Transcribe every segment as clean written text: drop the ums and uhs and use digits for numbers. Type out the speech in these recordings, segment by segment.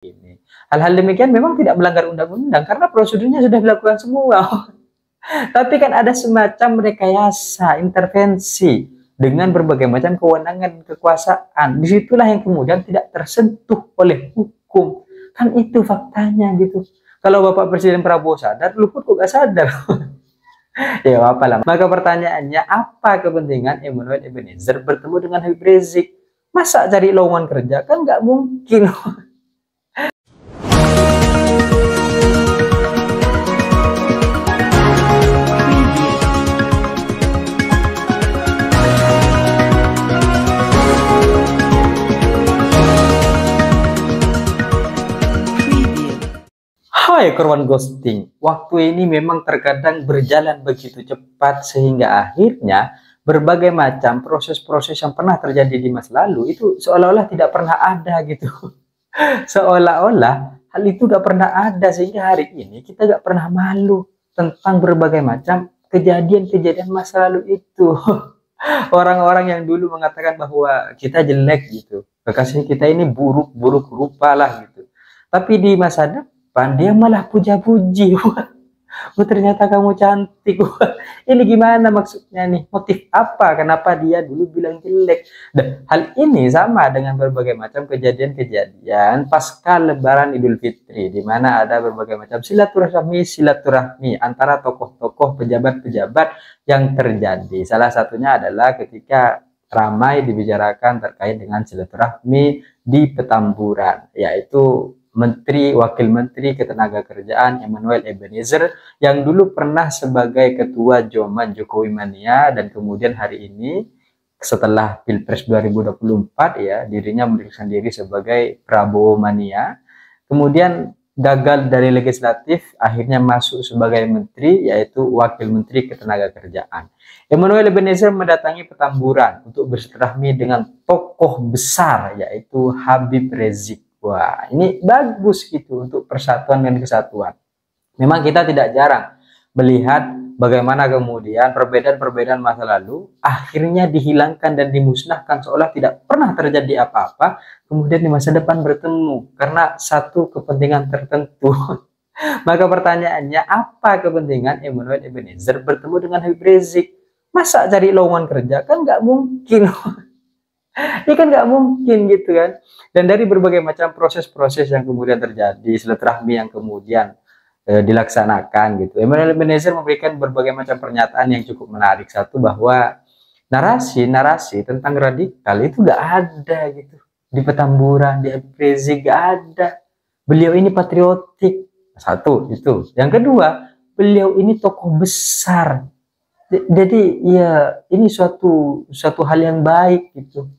ini. Hal-hal demikian memang tidak melanggar undang-undang karena prosedurnya sudah dilakukan semua. Tapi kan ada semacam rekayasa, intervensi dengan berbagai macam kewenangan kekuasaan. Disitulah yang kemudian tidak tersentuh oleh hukum. Kan itu faktanya gitu. Kalau Bapak Presiden Prabowo sadar, Luhut kok gak sadar? Ya apalah. Maka pertanyaannya, apa kepentingan Emmanuel Ebenezer bertemu dengan Habib Rizik? Masa cari lowongan kerja? Kan nggak mungkin. Hai korban ghosting, waktu ini memang terkadang berjalan begitu cepat sehingga akhirnya berbagai macam proses-proses yang pernah terjadi di masa lalu itu seolah-olah tidak pernah ada gitu. Seolah-olah hal itu gak pernah ada sehingga hari ini kita gak pernah malu tentang berbagai macam kejadian-kejadian masa lalu itu. Orang-orang yang dulu mengatakan bahwa kita jelek gitu, kekasih kita ini buruk-buruk rupa lah gitu. Tapi di masa depan dia malah puja-puji. Oh, ternyata kamu cantik. Ini gimana maksudnya nih? Motif apa? Kenapa dia dulu bilang jelek? Dan hal ini sama dengan berbagai macam kejadian-kejadian pasca Lebaran Idul Fitri, di mana ada berbagai macam silaturahmi antara tokoh-tokoh pejabat-pejabat yang terjadi. Salah satunya adalah ketika ramai dibicarakan terkait dengan silaturahmi di Petamburan, yaitu Wakil Menteri Ketenagakerjaan Emmanuel Ebenezer yang dulu pernah sebagai Ketua Joman Jokowi Mania dan kemudian hari ini setelah Pilpres 2024 ya dirinya mendirikan diri sebagai Prabowo Mania, kemudian gagal dari legislatif akhirnya masuk sebagai menteri yaitu Wakil Menteri Ketenagakerjaan. Emmanuel Ebenezer mendatangi Petamburan untuk bersilaturahmi dengan tokoh besar yaitu Habib Rizik. Wah, ini bagus gitu untuk persatuan dan kesatuan. Memang kita tidak jarang melihat bagaimana kemudian perbedaan-perbedaan masa lalu akhirnya dihilangkan dan dimusnahkan seolah tidak pernah terjadi apa-apa, kemudian di masa depan bertemu karena satu kepentingan tertentu. Maka pertanyaannya, apa kepentingan Emmanuel Ebenezer bertemu dengan Habib Rizik? Masa cari lowongan kerja? Kan nggak mungkin. Ini kan nggak mungkin gitu kan. Dan dari berbagai macam proses-proses yang kemudian terjadi, silaturahmi yang kemudian dilaksanakan gitu, Emmanuel Ebenezer memberikan berbagai macam pernyataan yang cukup menarik. Satu, bahwa narasi tentang radikal itu nggak ada gitu di Petamburan, di Habib Rizik nggak ada. Beliau ini patriotik, satu itu. Yang kedua, beliau ini tokoh besar. Jadi ya ini suatu hal yang baik gitu.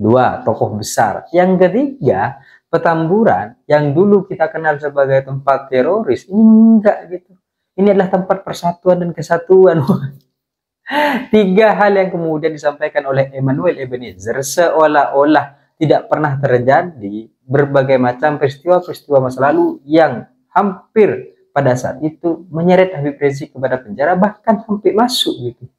Dua, tokoh besar. Yang ketiga, Petamburan yang dulu kita kenal sebagai tempat teroris, ini enggak gitu. Ini adalah tempat persatuan dan kesatuan. Tiga hal yang kemudian disampaikan oleh Emmanuel Ebenezer seolah-olah tidak pernah terjadi berbagai macam peristiwa-peristiwa masa lalu yang hampir pada saat itu menyeret Habib Rizik kepada penjara, bahkan sampai masuk gitu.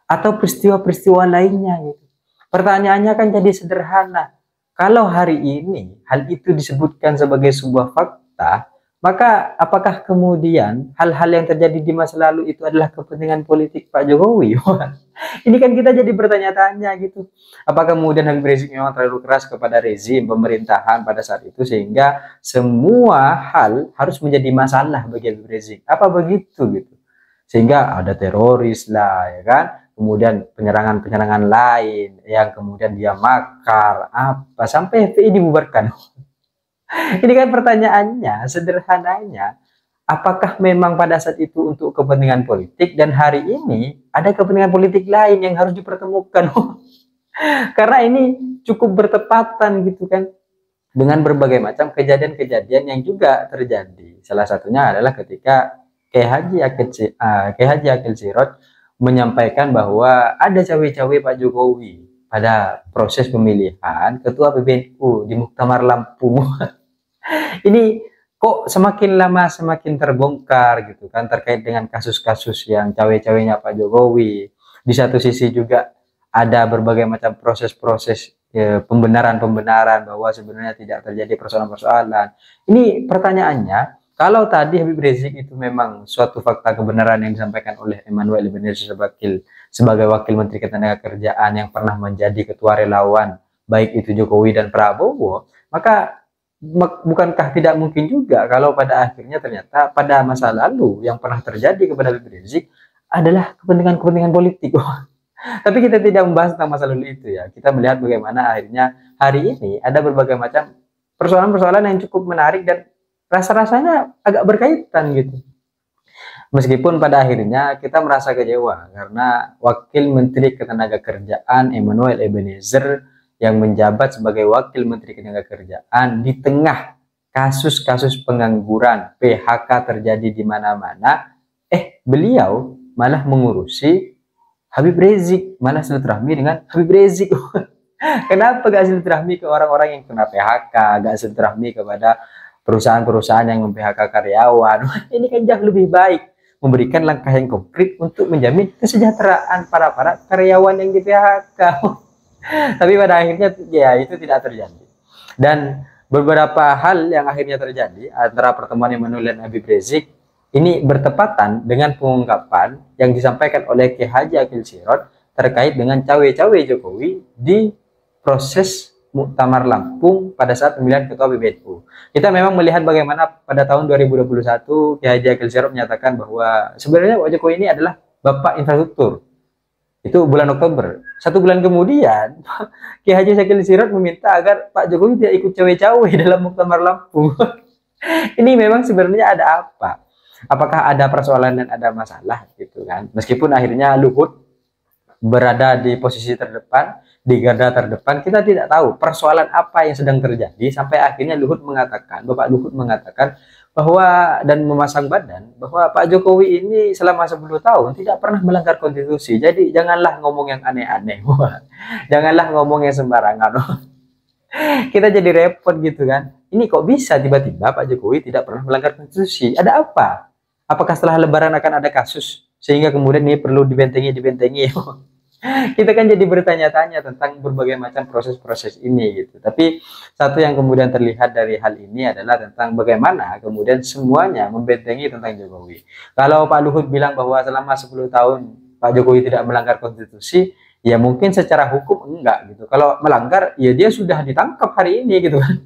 Atau peristiwa-peristiwa lainnya gitu. Pertanyaannya kan jadi sederhana. Kalau hari ini hal itu disebutkan sebagai sebuah fakta, maka apakah kemudian hal-hal yang terjadi di masa lalu itu adalah kepentingan politik Pak Jokowi? Ini kan kita jadi bertanya-tanya gitu. Apakah kemudian Habib Rizik memang terlalu keras kepada rezim pemerintahan pada saat itu sehingga semua hal harus menjadi masalah bagi Habib Rizik? Apa begitu gitu? Sehingga ada teroris lah ya kan? Kemudian penyerangan-penyerangan lain yang kemudian dia makar apa sampai FPI dibubarkan. Ini kan pertanyaannya, sederhananya, apakah memang pada saat itu untuk kepentingan politik dan hari ini ada kepentingan politik lain yang harus dipertemukan? Karena ini cukup bertepatan gitu kan dengan berbagai macam kejadian-kejadian yang juga terjadi. Salah satunya adalah ketika Kiai Haji Akil Siroj menyampaikan bahwa ada cawe-cawe Pak Jokowi pada proses pemilihan ketua PBNU di Muktamar Lampung. Ini kok semakin lama semakin terbongkar gitu kan terkait dengan kasus-kasus yang cawe-cawenya Pak Jokowi. Di satu sisi juga ada berbagai macam proses-proses pembenaran-pembenaran bahwa sebenarnya tidak terjadi persoalan-persoalan. Ini pertanyaannya, kalau tadi Habib Rizik itu memang suatu fakta kebenaran yang disampaikan oleh Emmanuel Ebenezer sebagai Wakil Menteri Ketenagakerjaan yang pernah menjadi ketua relawan baik itu Jokowi dan Prabowo, maka bukankah tidak mungkin juga kalau pada akhirnya ternyata pada masa lalu yang pernah terjadi kepada Habib Rizik adalah kepentingan-kepentingan politik. Tapi kita tidak membahas tentang masa lalu itu ya. Kita melihat bagaimana akhirnya hari ini ada berbagai macam persoalan-persoalan yang cukup menarik dan rasa-rasanya agak berkaitan gitu. Meskipun pada akhirnya kita merasa kecewa karena Wakil Menteri Ketenagakerjaan Emmanuel Ebenezer yang menjabat sebagai Wakil Menteri Ketenagakerjaan di tengah kasus-kasus pengangguran, PHK terjadi di mana-mana, beliau malah mengurusi Habib Rizik, malah silaturahmi dengan Habib Rizik. Kenapa gak silaturahmi ke orang-orang yang kena PHK, gak silaturahmi kepada perusahaan-perusahaan yang mem-PHK karyawan? Ini kan jauh lebih baik, memberikan langkah yang konkret untuk menjamin kesejahteraan para karyawan yang di PHK. Tapi pada akhirnya ya itu tidak terjadi. Dan beberapa hal yang akhirnya terjadi antara pertemuan Emmanuel dan Habib Rizik ini bertepatan dengan pengungkapan yang disampaikan oleh Kiai Haji Akil Sirot terkait dengan cawe-cawe Jokowi di proses Muktamar Lampung pada saat pemilihan ketua PBNU. Kita memang melihat bagaimana pada tahun 2021 Kiai Haji Akil Sirot menyatakan bahwa sebenarnya Pak Jokowi ini adalah bapak infrastruktur. Itu bulan Oktober. 1 bulan kemudian Kiai Haji Akil Sirot meminta agar Pak Jokowi tidak ikut cawe-cawe dalam Muktamar Lampung. Ini memang sebenarnya ada apa? Apakah ada persoalan dan ada masalah gitu kan? Meskipun akhirnya Luhut berada di posisi terdepan, di garda terdepan, kita tidak tahu persoalan apa yang sedang terjadi sampai akhirnya Bapak Luhut mengatakan bahwa dan memasang badan bahwa Pak Jokowi ini selama 10 tahun tidak pernah melanggar konstitusi. Jadi janganlah ngomong yang aneh-aneh. Janganlah ngomong yang sembarangan. Kita jadi repot gitu kan. Ini kok bisa tiba-tiba Pak Jokowi tidak pernah melanggar konstitusi? Ada apa? Apakah setelah Lebaran akan ada kasus sehingga kemudian ini perlu dibentengi? Kita kan jadi bertanya-tanya tentang berbagai macam proses-proses ini gitu. Tapi satu yang kemudian terlihat dari hal ini adalah tentang bagaimana kemudian semuanya membentengi tentang Jokowi. Kalau Pak Luhut bilang bahwa selama 10 tahun Pak Jokowi tidak melanggar konstitusi, ya mungkin secara hukum enggak gitu. Kalau melanggar, ya dia sudah ditangkap hari ini gitu kan.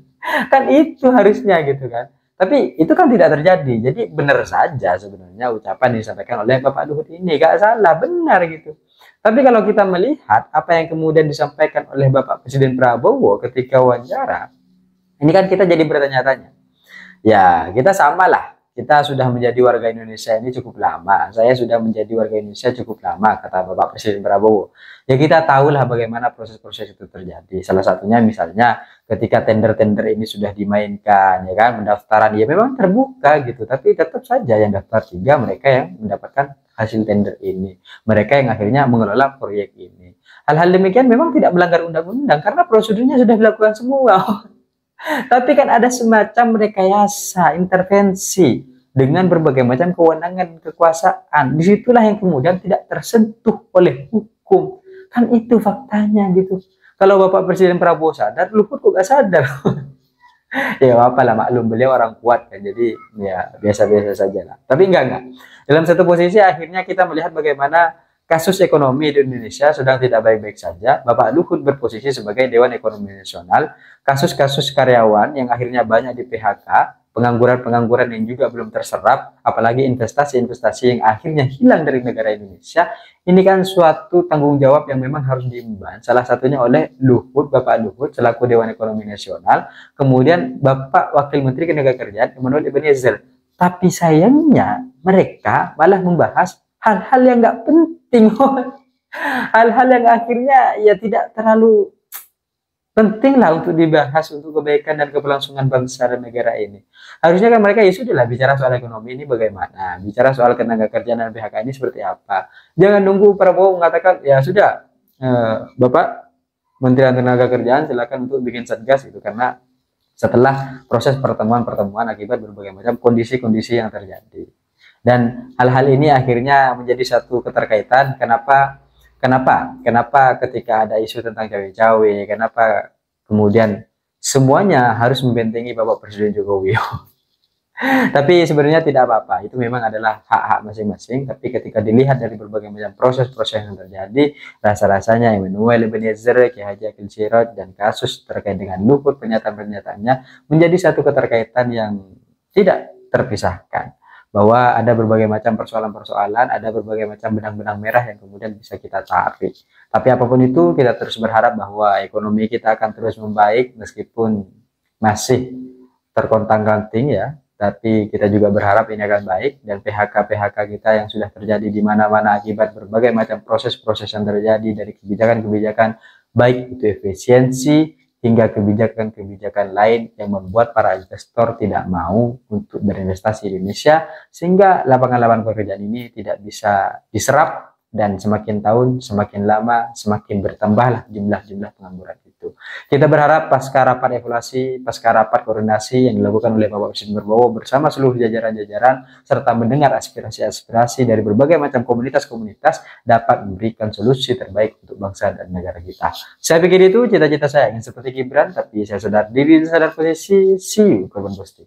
Kan itu harusnya gitu kan. Tapi itu kan tidak terjadi. Jadi benar saja sebenarnya ucapan yang disampaikan oleh Bapak Luhut ini. Gak salah, benar gitu. Tapi kalau kita melihat apa yang kemudian disampaikan oleh Bapak Presiden Prabowo ketika wawancara, ini kan kita jadi bertanya-tanya. Ya, kita samalah. Kita sudah menjadi warga Indonesia ini cukup lama. Saya sudah menjadi warga Indonesia cukup lama, kata Bapak Presiden Prabowo. Ya kita tahulah bagaimana proses-proses itu terjadi. Salah satunya misalnya ketika tender-tender ini sudah dimainkan, ya kan, pendaftaran ya memang terbuka gitu. Tapi tetap saja yang daftar 3 mereka yang mendapatkan hasil tender ini. Mereka yang akhirnya mengelola proyek ini. Hal-hal demikian memang tidak melanggar undang-undang karena prosedurnya sudah dilakukan semua. Tapi kan ada semacam rekayasa, intervensi dengan berbagai macam kewenangan kekuasaan. Disitulah yang kemudian tidak tersentuh oleh hukum. Kan itu faktanya gitu. Kalau Bapak Presiden Prabowo sadar, Luhut kok gak sadar? Ya apalah, maklum beliau orang kuat kan. Jadi ya biasa-biasa saja lah. Tapi enggak. Dalam satu posisi akhirnya kita melihat bagaimana kasus ekonomi di Indonesia sedang tidak baik-baik saja. Bapak Luhut berposisi sebagai Dewan Ekonomi Nasional. Kasus-kasus karyawan yang akhirnya banyak di PHK, pengangguran-pengangguran yang juga belum terserap, apalagi investasi-investasi yang akhirnya hilang dari negara Indonesia. Ini kan suatu tanggung jawab yang memang harus diemban. Salah satunya oleh Luhut, Bapak Luhut selaku Dewan Ekonomi Nasional. Kemudian Bapak Wakil Menteri Ketenagakerjaan Emmanuel Ebenezer. Tapi sayangnya mereka malah membahas hal-hal yang nggak penting. Hal-hal yang akhirnya ya tidak terlalu penting lah untuk dibahas untuk kebaikan dan keberlangsungan bangsa dan negara ini. Harusnya kan mereka ya sudahlah bicara soal ekonomi ini bagaimana, bicara soal ketenagakerjaan dan PHK ini seperti apa. Jangan nunggu Prabowo mengatakan ya sudah Bapak Menteri Ketenagakerjaan silakan untuk bikin satgas gitu, karena setelah proses pertemuan-pertemuan akibat berbagai macam kondisi-kondisi yang terjadi. Dan hal-hal ini akhirnya menjadi satu keterkaitan kenapa Kenapa? Kenapa ketika ada isu tentang cawe-cawe, kenapa kemudian semuanya harus membentengi Bapak Presiden Jokowi? Tapi sebenarnya tidak apa-apa, itu memang adalah hak-hak masing-masing. Tapi ketika dilihat dari berbagai macam proses-proses yang terjadi, rasa-rasanya Emmanuel Ebenezer, Ki Haji Akil Sirot, dan kasus terkait dengan Luhut, pernyataan-pernyataannya menjadi satu keterkaitan yang tidak terpisahkan. Bahwa ada berbagai macam persoalan-persoalan, ada berbagai macam benang-benang merah yang kemudian bisa kita tarik. Tapi apapun itu, kita terus berharap bahwa ekonomi kita akan terus membaik meskipun masih terkontang-kanting ya. Tapi kita juga berharap ini akan baik, dan PHK-PHK kita yang sudah terjadi di mana-mana akibat berbagai macam proses-proses yang terjadi dari kebijakan-kebijakan baik itu efisiensi hingga kebijakan-kebijakan lain yang membuat para investor tidak mau untuk berinvestasi di Indonesia, sehingga lapangan-lapangan pekerjaan ini tidak bisa diserap, dan semakin tahun semakin lama semakin bertambahlah jumlah pengangguran itu. Kita berharap pasca rapat evaluasi, pasca rapat koordinasi yang dilakukan oleh Bapak Presiden Prabowo bersama seluruh jajaran-jajaran serta mendengar aspirasi-aspirasi dari berbagai macam komunitas-komunitas dapat memberikan solusi terbaik untuk bangsa dan negara kita. Saya pikir itu cita-cita saya, ingin seperti Gibran, tapi saya sadar diri dan sadar posisi. See you, Korban Posting.